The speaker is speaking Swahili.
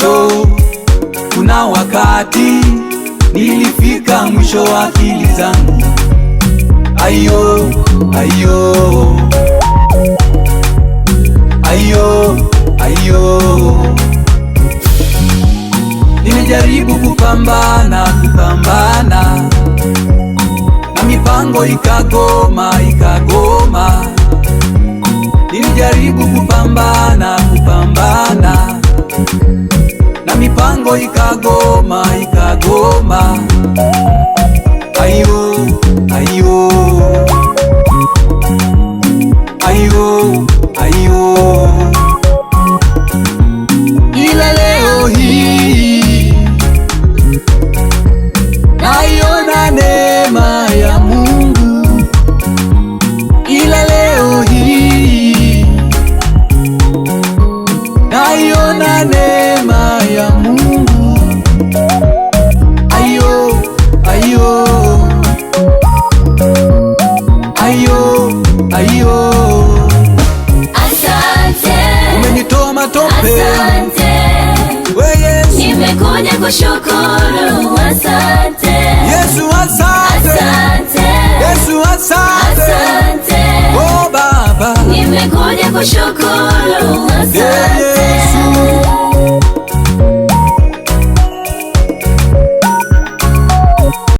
mwisho. Kuna wakati nilifika mwisho wa akili zangu. Ayo, ayo, ayo, ayo. Nilijaribu kupambana na mipango ikagoma. Nilijaribu kupambana na mipango ikagoma. Ayo, ayo, ayo, ayo. Ila leo hii naiona neema ya Mungu. Ila leo hii naiona neema ya Mungu. Ayo, ayo, ayo, ayo. Asante, umenitoa matope. asante, We Yesu, nimekuja kushukuru. Asante Yesu asante, asante, Yesu asante. asante, Oh Baba, nimekuja kushukuru. yeah, Asante Yesu.